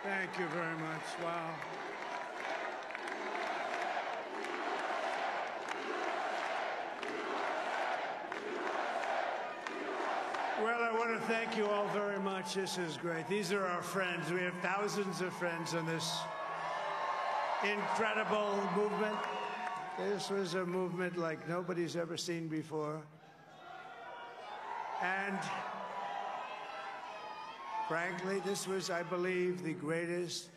Thank you very much. Wow. Well, I want to thank you all very much. This is great. These are our friends. We have thousands of friends in this incredible movement. This was a movement like nobody's ever seen before. And frankly, this was, I believe, the greatest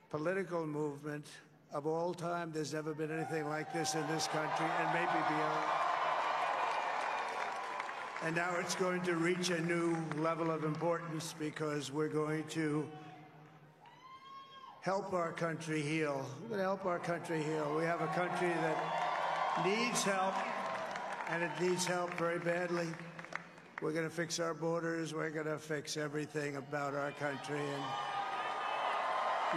political movement of all time. There's never been anything like this in this country, and maybe beyond. And now it's going to reach a new level of importance because we're going to help our country heal. We're going to help our country heal. We have a country that needs help, and it needs help very badly. We're going to fix our borders. We're going to fix everything about our country. And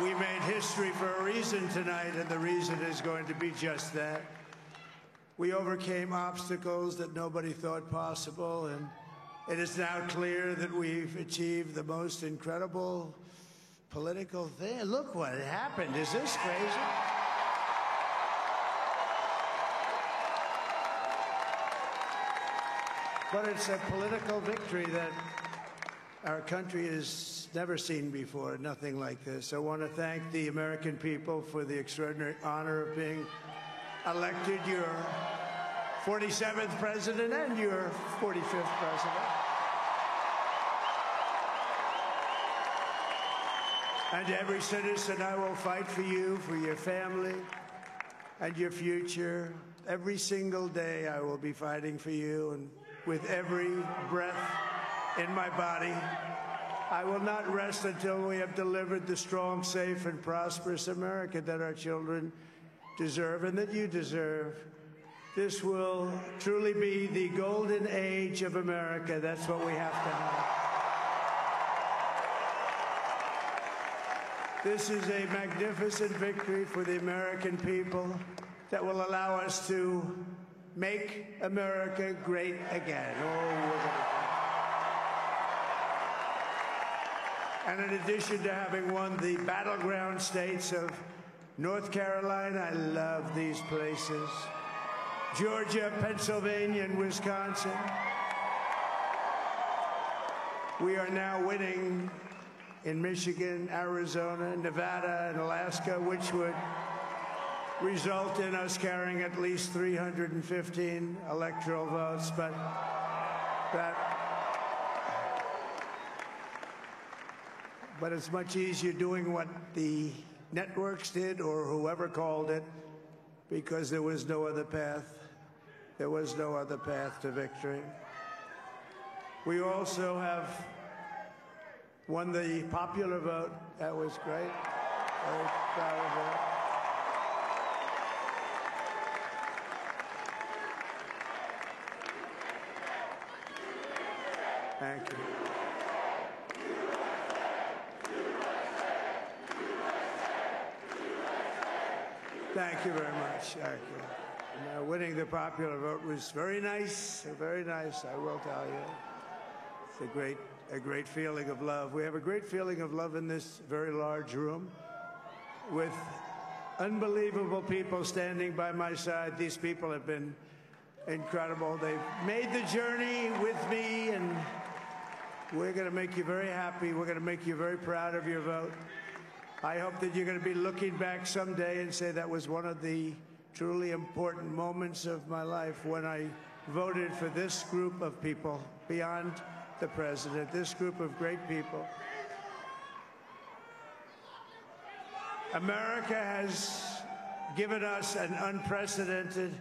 we made history for a reason tonight, and the reason is going to be just that. We overcame obstacles that nobody thought possible, and it is now clear that we've achieved the most incredible political thing. Look what happened. Is this crazy? But it's a political victory that our country has never seen before, nothing like this. I want to thank the American people for the extraordinary honor of being elected your 47th president and your 45th president. And every citizen, I will fight for you, for your family, and your future. Every single day, I will be fighting for you, and with every breath in my body, I will not rest until we have delivered the strong, safe, and prosperous America that our children deserve and that you deserve. This will truly be the golden age of America. That's what we have to have. This is a magnificent victory for the American people that will allow us to make America great again. And in addition to having won the battleground states of North Carolina, I love these places, Georgia, Pennsylvania, and Wisconsin, we are now winning in Michigan, Arizona, Nevada, and Alaska, which would result in us carrying at least 315 electoral votes, but it's much easier doing what the networks did or whoever called it, because there was no other path. There was no other path to victory. We also have won the popular vote. That was great. Very proud of that. Thank you. Thank you very much. Thank you. And, winning the popular vote was very nice, I will tell you. It's a great feeling of love. We have a great feeling of love in this very large room with unbelievable people standing by my side. These people have been incredible. They've made the journey with me, and we're going to make you very happy. We're going to make you very proud of your vote. I hope that you're going to be looking back someday and say that was one of the truly important moments of my life when I voted for this group of people beyond the president, this group of great people. America has given us an unprecedented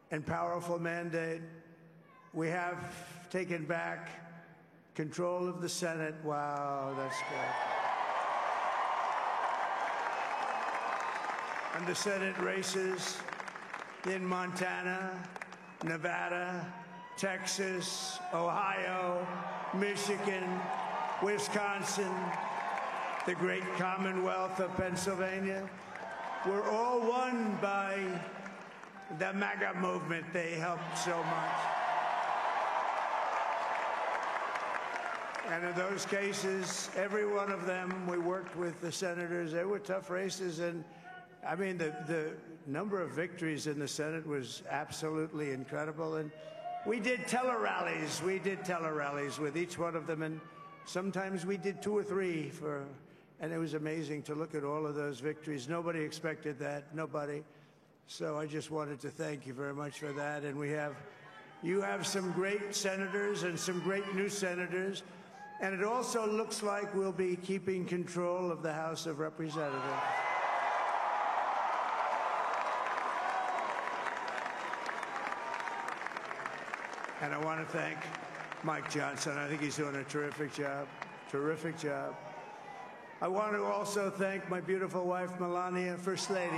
and powerful mandate. We have taken back control of the Senate. Wow, that's good. And the Senate races in Montana, Nevada, Texas, Ohio, Michigan, Wisconsin, the great Commonwealth of Pennsylvania, were all won by the MAGA movement. They helped so much. And in those cases, every one of them, we worked with the senators. They were tough races. And, I mean, the number of victories in the Senate was absolutely incredible. And we did tele-rallies. We did tele-rallies with each one of them. And sometimes we did 2 or 3 and it was amazing to look at all of those victories. Nobody expected that. Nobody. So I just wanted to thank you very much for that. And you have some great senators and some great new senators. And it also looks like we'll be keeping control of the House of Representatives. And I want to thank Mike Johnson. I think he's doing a terrific job. Terrific job. I want to also thank my beautiful wife, Melania, First Lady.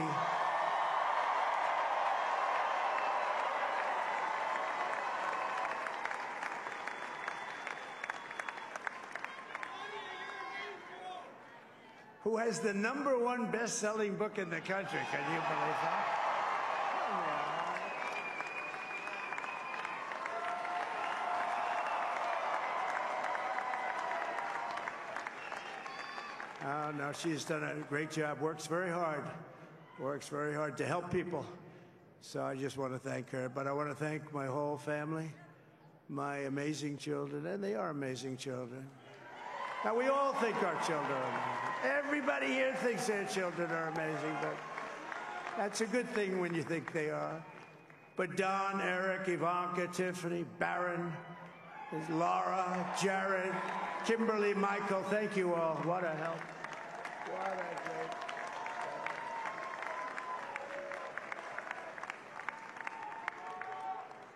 Who has the #1 best-selling book in the country. Can you believe that? Oh, no, she's done a great job. Works very hard to help people. So I just want to thank her. But I want to thank my whole family, my amazing children, and they are amazing children. Now, we all think our children are amazing. Everybody here thinks their children are amazing, but that's a good thing when you think they are. But Don, Eric, Ivanka, Tiffany, Barron, Laura, Jared, Kimberly, Michael, thank you all. What a help. What a great help.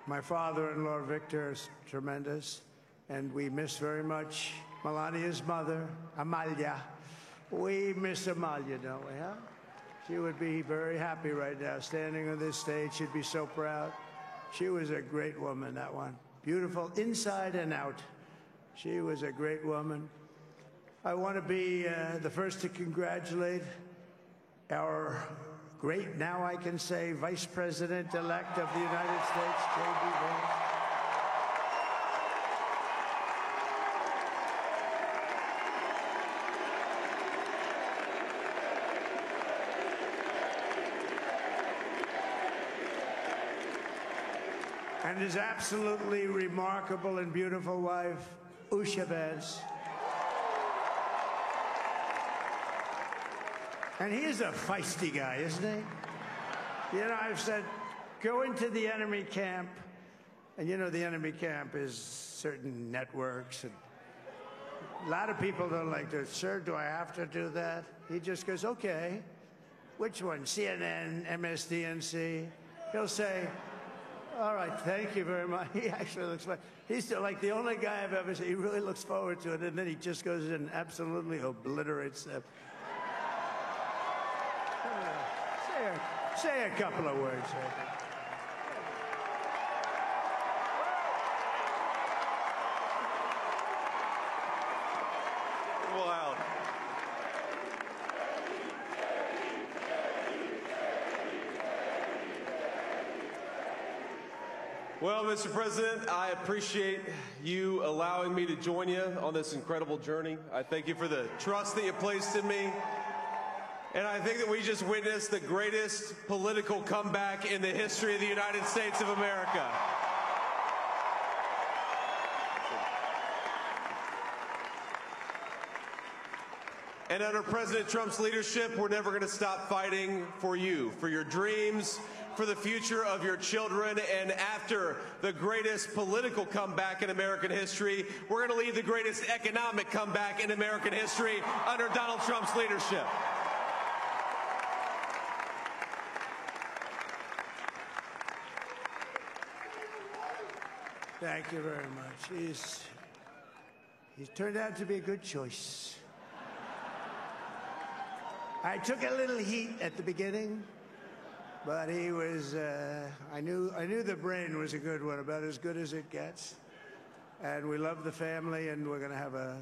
My father-in-law, Victor, is tremendous, and we miss very much Melania's mother, Amalia. We miss Amalia, don't we, huh? She would be very happy right now, standing on this stage. She'd be so proud. She was a great woman, that one. Beautiful inside and out. She was a great woman. I want to be the first to congratulate our great, now I can say, Vice President-elect of the United States, J.D. Vance. And his absolutely remarkable and beautiful wife, Usha Vance. And he is a feisty guy, isn't he? You know, I've said, go into the enemy camp. And you know, the enemy camp is certain networks. And a lot of people don't like to, sir, do I have to do that? He just goes, okay. Which one? CNN, MSDNC? He'll say, all right, thank you very much. He actually looks like, he's like the only guy I've ever seen. He really looks forward to it, and then he just goes in and absolutely obliterates them. Say a couple of words. Wow. Well, Mr. President, I appreciate you allowing me to join you on this incredible journey. I thank you for the trust that you placed in me. And I think that we just witnessed the greatest political comeback in the history of the United States of America. And under President Trump's leadership, we're never going to stop fighting for you, for your dreams, for the future of your children. And after the greatest political comeback in American history, we're going to lead the greatest economic comeback in American history under Donald Trump's leadership. Thank you very much. He's turned out to be a good choice. I took a little heat at the beginning, but he was, I knew the brain was a good one, about as good as it gets. And we love the family, and we're going to have a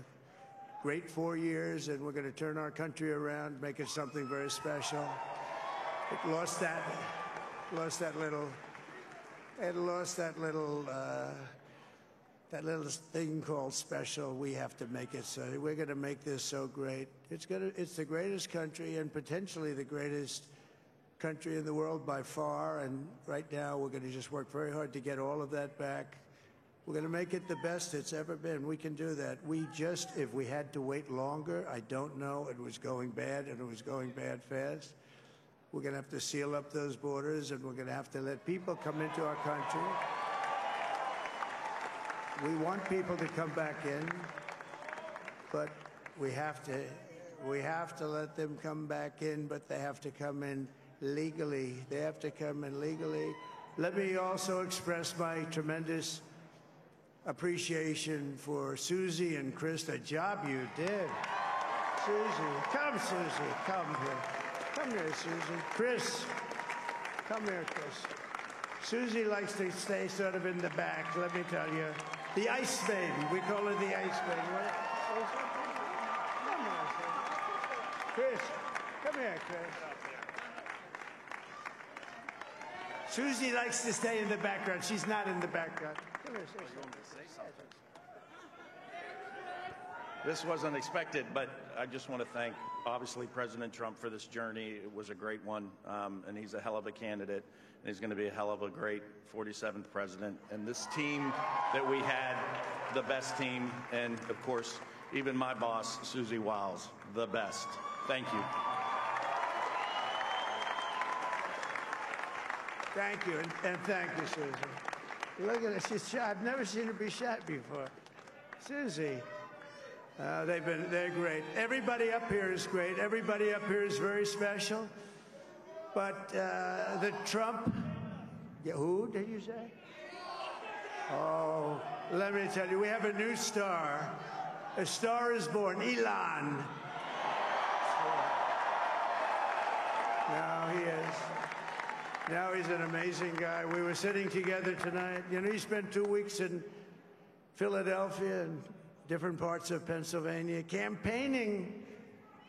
great 4 years, and we're going to turn our country around, make it something very special. It lost that that little thing called special, we have to make it so. We're going to make this so great. It's the greatest country and potentially the greatest country in the world by far. And right now, we're going to just work very hard to get all of that back. We're going to make it the best it's ever been. We can do that. If we had to wait longer, I don't know. It was going bad, and it was going bad fast. We're going to have to seal up those borders, and we're going to have to let people come into our country. We want people to come back in, but we have to let them come back in, but they have to come in legally. They have to come in legally. Let me also express my tremendous appreciation for Susie and Chris, the job you did. Susie, come here. Come here, Susie. Chris, come here, Chris. Susie likes to stay sort of in the back, let me tell you. The ice baby, we call her the ice baby. Come here, Chris. Come here, Chris. Susie likes to stay in the background. She's not in the background. Come here, Susie. This wasn't expected, but I just want to thank, obviously, President Trump for this journey. It was a great one, and he's a hell of a candidate, and he's going to be a hell of a great 47th president. And this team that we had, the best team, and, of course, even my boss, Susie Wiles, the best. Thank you. Thank you, and thank you, Susie. Look at her. She's shot. I've never seen her be shot before. Susie. They're great. Everybody up here is great. Everybody up here is very special. But the Trump, who did you say? Oh, let me tell you, we have a new star. A star is born, Elon. Now he is. Now he's an amazing guy. We were sitting together tonight. You know, he spent 2 weeks in Philadelphia and different parts of Pennsylvania, campaigning.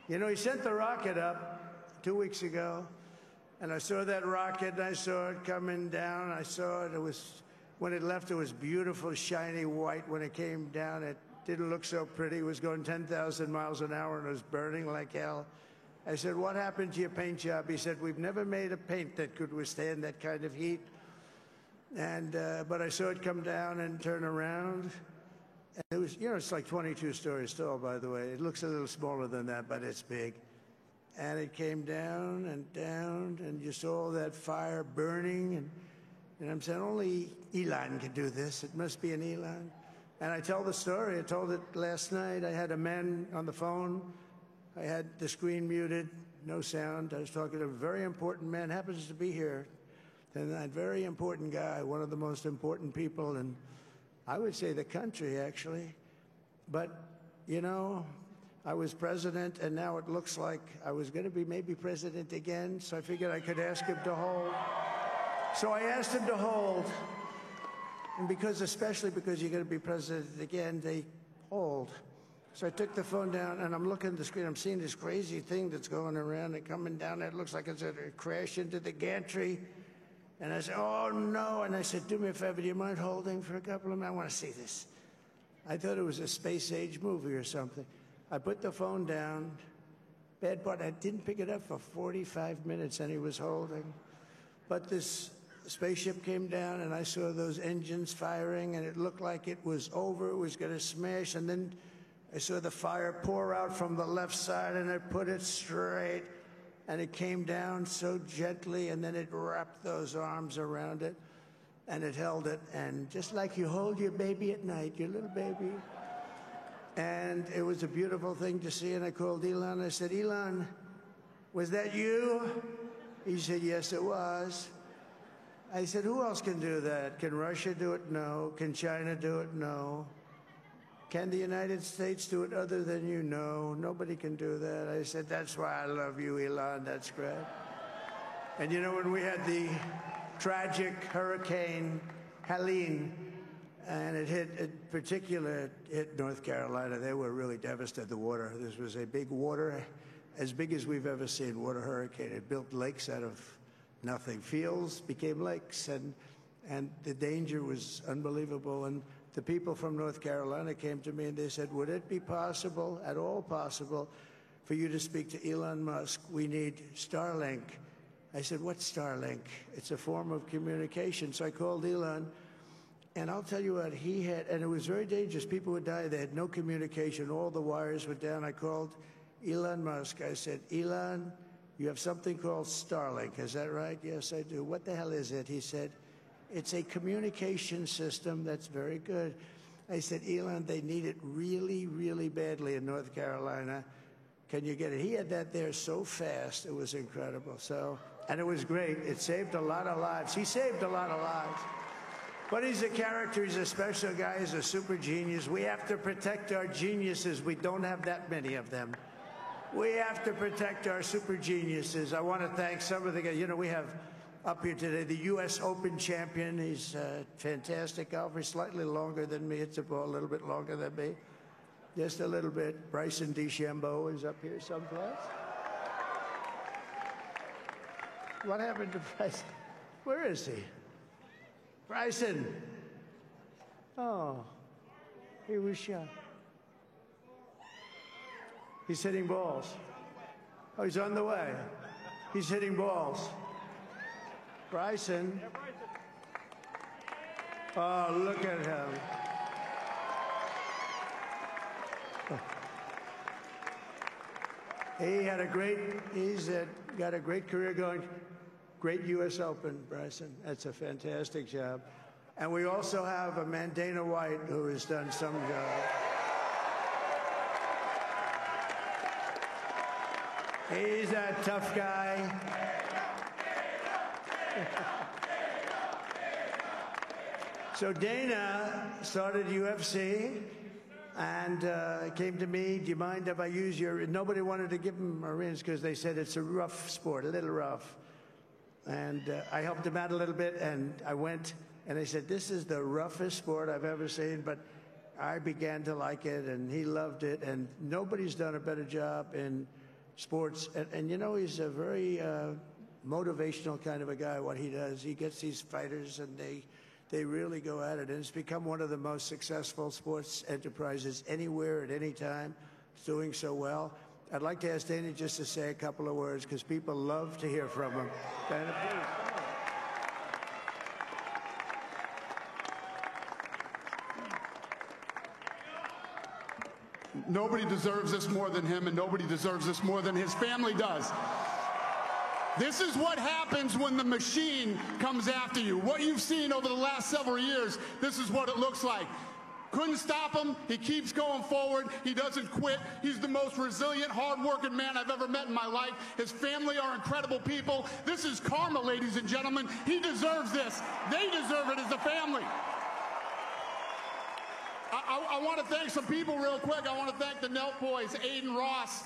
You know, he sent the rocket up 2 weeks ago, and I saw that rocket, and I saw it coming down. I saw it. It was, when it left, it was beautiful, shiny white. When it came down, it didn't look so pretty. It was going 10,000 miles an hour, and it was burning like hell. I said, what happened to your paint job? He said, we've never made a paint that could withstand that kind of heat. And but I saw it come down and turn around. And it was, you know, it's like 22 stories tall, by the way. It looks a little smaller than that, but it's big. And it came down, and you saw that fire burning. And I'm saying, only Elon can do this. It must be an Elon. And I tell the story. I told it last night. I had a man on the phone. I had the screen muted, no sound. I was talking to a very important man, happens to be here. And that very important guy, one of the most important people in, I would say, the country, actually. But, you know, I was president, and now it looks like I was going to be maybe president again, so I figured I could ask him to hold. So I asked him to hold. And especially because you're going to be president again, they hold. So I took the phone down, and I'm looking at the screen. I'm seeing this crazy thing that's going around and coming down. It looks like it's going to crash into the gantry. And I said, oh, no. And I said, do me a favor, do you mind holding for a couple of minutes? I want to see this. I thought it was a space-age movie or something. I put the phone down. Bad part, I didn't pick it up for 45 minutes, and he was holding. But this spaceship came down, and I saw those engines firing, and it looked like it was over. It was going to smash, and then I saw the fire pour out from the left side, and it put it straight, and it came down so gently, and then it wrapped those arms around it, and it held it, and just like you hold your baby at night, your little baby. And it was a beautiful thing to see, and I called Elon. I said, Elon, was that you? He said, yes, it was. I said, who else can do that? Can Russia do it? No. Can China do it? No. Can the United States do it other than you? No, nobody can do that. I said, that's why I love you, Elon. That's great. And you know, when we had the tragic Hurricane Helene, and it hit North Carolina, they were really devastated, the water. This was a big water, as big as we've ever seen, water hurricane. It built lakes out of nothing. Fields became lakes, and the danger was unbelievable. And the people from North Carolina came to me and they said, would it be possible, at all possible, for you to speak to Elon Musk? We need Starlink. I said, what's Starlink? It's a form of communication. So I called Elon, and I'll tell you what, he had, and it was very dangerous. People would die. They had no communication. All the wires were down. I called Elon Musk. I said, Elon, you have something called Starlink. Is that right? Yes, I do. What the hell is it? He said, it's a communication system that's very good. I said, Elon, they need it really, really badly in North Carolina. Can you get it? He had that there so fast. It was incredible. So, and it was great. It saved a lot of lives. He saved a lot of lives. But he's a character. He's a special guy. He's a super genius. We have to protect our geniuses. We don't have that many of them. We have to protect our super geniuses. I want to thank some of the guys. You know, we have up here today the U.S. Open champion. He's a fantastic golfer. He's slightly longer than me. It's a little bit longer than me. Just a little bit. Bryson DeChambeau is up here someplace. What happened to Bryson? Where is he? Bryson. Oh, he was shot. He's hitting balls. Oh, he's on the way. He's hitting balls. Bryson. Oh, look at him. He's got a great career going. Great U.S. Open, Bryson. That's a fantastic job. And we also have a man, Dana White, who has done some job. He's a tough guy. So Dana started UFC and came to me, do you mind if I use your... Nobody wanted to give him a ring because they said it's a rough sport, a little rough. And I helped him out a little bit, and I went, and they said, this is the roughest sport I've ever seen, but I began to like it, and he loved it, and nobody's done a better job in sports. And you know, he's a very motivational kind of a guy, what he does. He gets these fighters, and they really go at it, and it's become one of the most successful sports enterprises anywhere at any time. It's doing so well. I'd like to ask Dana just to say a couple of words, because people love to hear from him. Dana, please. Nobody deserves this more than him, and nobody deserves this more than his family does. This is what happens when the machine comes after you. What you've seen over the last several years, this is what it looks like. Couldn't stop him. He keeps going forward. He doesn't quit. He's the most resilient, hard-working man I've ever met in my life. His family are incredible people. This is karma, ladies and gentlemen. He deserves this. They deserve it as a family. I want to thank some people real quick. I want to thank the Nelk boys, Aiden Ross,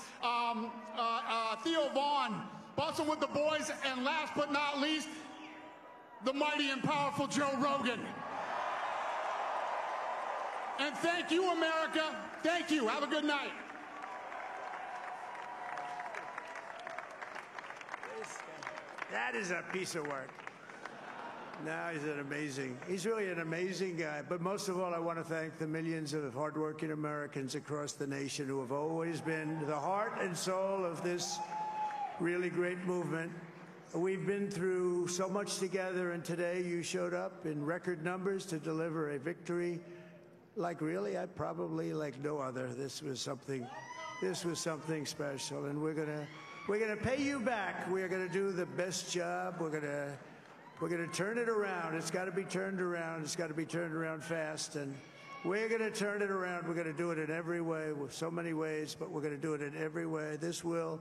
Theo Vaughn, Bustin' with the Boys, and last but not least, the mighty and powerful Joe Rogan. And thank you, America. Thank you. Have a good night. That is a piece of work. No, he's really an amazing guy. But most of all, I want to thank the millions of hardworking Americans across the nation who have always been the heart and soul of this really great movement. We've been through so much together, and today you showed up in record numbers to deliver a victory like really, probably like no other. This was something special, and we're gonna pay you back. We're gonna do the best job. We're gonna turn it around. It's got to be turned around. It's got to be turned around fast, and we're gonna turn it around. We're gonna do it in every way, with so many ways, but we're gonna do it in every way. This will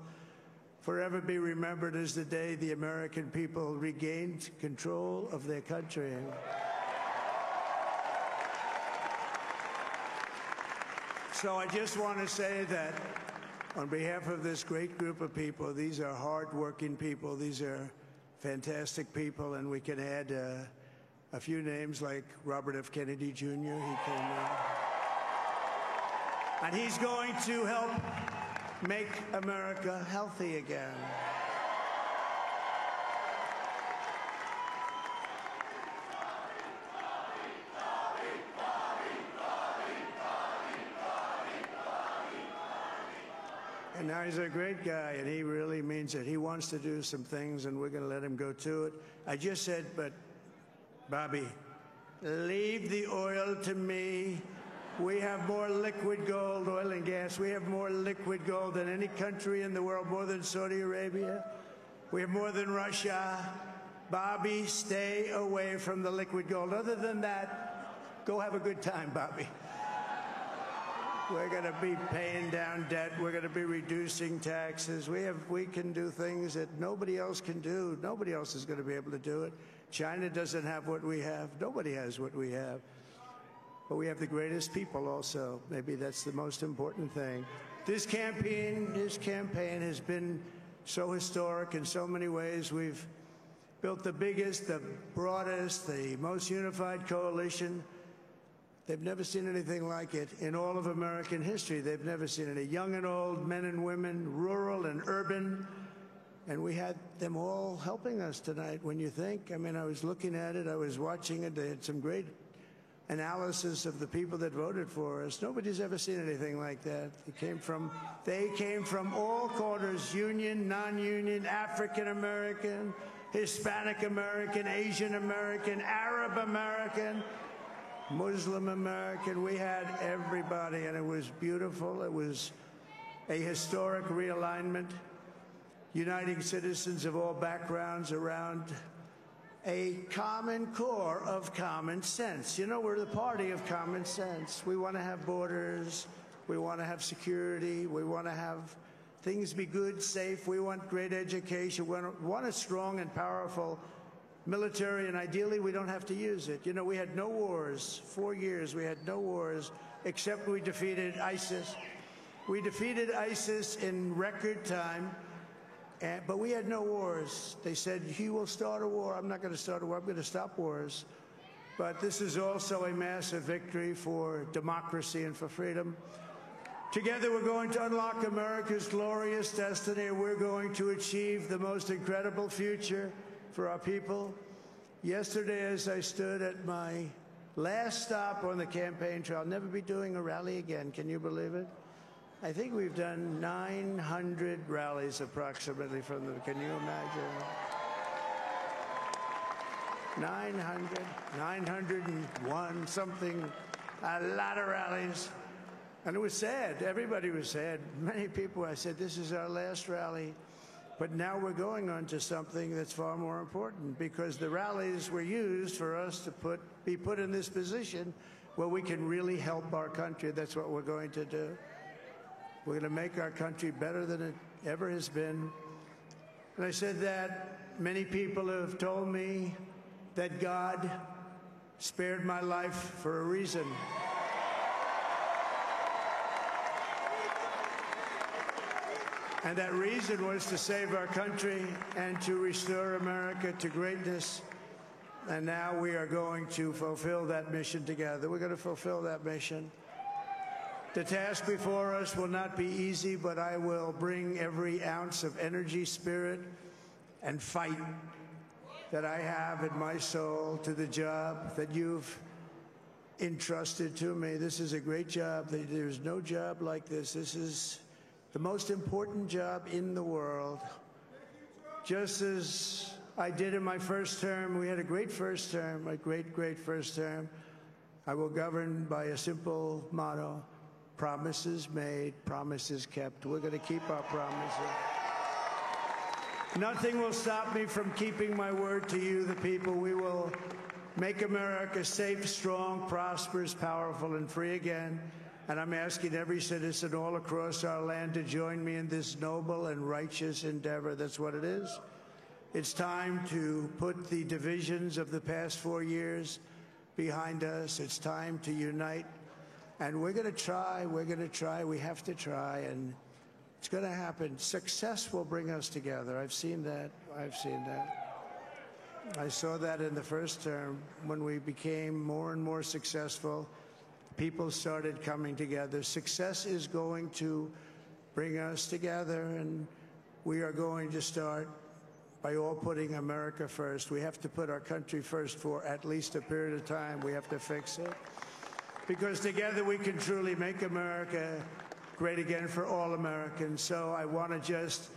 forever be remembered as the day the American people regained control of their country. So I just want to say that on behalf of this great group of people, these are hard-working people. These are fantastic people, and we can add a few names like Robert F. Kennedy Jr. He came in. And he's going to help make America healthy again. guy's a great guy, and he really means it. He wants to do some things, and we're going to let him go to it. I just said, but, Bobby, leave the oil to me. We have more liquid gold, oil and gas. We have more liquid gold than any country in the world, more than Saudi Arabia. We have more than Russia. Bobby, stay away from the liquid gold. Other than that, go have a good time, Bobby. We're going to be paying down debt. We're going to be reducing taxes. We can do things that nobody else can do. Nobody else is going to be able to do it. China doesn't have what we have. Nobody has what we have. But we have the greatest people also. Maybe that's the most important thing. This campaign has been so historic in so many ways. We've built the biggest, the broadest, the most unified coalition. They've never seen anything like it in all of American history. They've never seen it. Young and old, men and women, rural and urban. And we had them all helping us tonight. When you think, I mean, I was looking at it, I was watching it. They had some great analysis of the people that voted for us. Nobody's ever seen anything like that. They came from all corners, union, non-union, African American, Hispanic American, Asian American, Arab American, Muslim American. We had everybody, and it was beautiful. It was a historic realignment, uniting citizens of all backgrounds around a common core of common sense. You know, we're the party of common sense. We want to have borders. We want to have security. We want to have things be good, safe. We want great education. We want a strong and powerful military, and ideally we don't have to use it. You know, we had no wars. 4 years we had no wars, except we defeated ISIS. We defeated ISIS in record time. But we had no wars. They said, he will start a war. I'm not going to start a war. I'm going to stop wars. But this is also a massive victory for democracy and for freedom. Together, we're going to unlock America's glorious destiny. We're going to achieve the most incredible future for our people. Yesterday, as I stood at my last stop on the campaign trail, I'll never be doing a rally again. Can you believe it? I think we've done 900 rallies approximately from them. Can you imagine? 901, something, a lot of rallies. And it was sad. Everybody was sad. Many people, I said, this is our last rally. But now we're going on to something that's far more important, because the rallies were used for us to be put in this position where we can really help our country. That's what we're going to do. We're going to make our country better than it ever has been. And I said that many people have told me that God spared my life for a reason. And that reason was to save our country and to restore America to greatness. And now we are going to fulfill that mission together. We're going to fulfill that mission. The task before us will not be easy, but I will bring every ounce of energy, spirit, and fight that I have in my soul to the job that you've entrusted to me. This is a great job. There's no job like this. This is the most important job in the world. Just as I did in my first term, we had a great first term, a great, great first term. I will govern by a simple motto: promises made, promises kept. We're going to keep our promises. Nothing will stop me from keeping my word to you, the people. We will make America safe, strong, prosperous, powerful, and free again. And I'm asking every citizen all across our land to join me in this noble and righteous endeavor. That's what it is. It's time to put the divisions of the past 4 years behind us. It's time to unite. And we're going to try, we have to try, and it's going to happen. Success will bring us together. I've seen that. I saw that in the first term. When we became more and more successful, people started coming together. Success is going to bring us together, and we are going to start by all putting America first. We have to put our country first for at least a period of time. We have to fix it. Because together we can truly make America great again for all Americans. So I want to just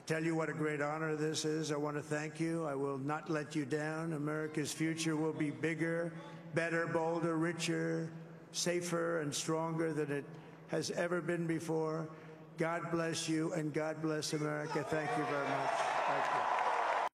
tell you what a great honor this is. I want to thank you. I will not let you down. America's future will be bigger, better, bolder, richer, safer, and stronger than it has ever been before. God bless you, and God bless America. Thank you very much. Thank you.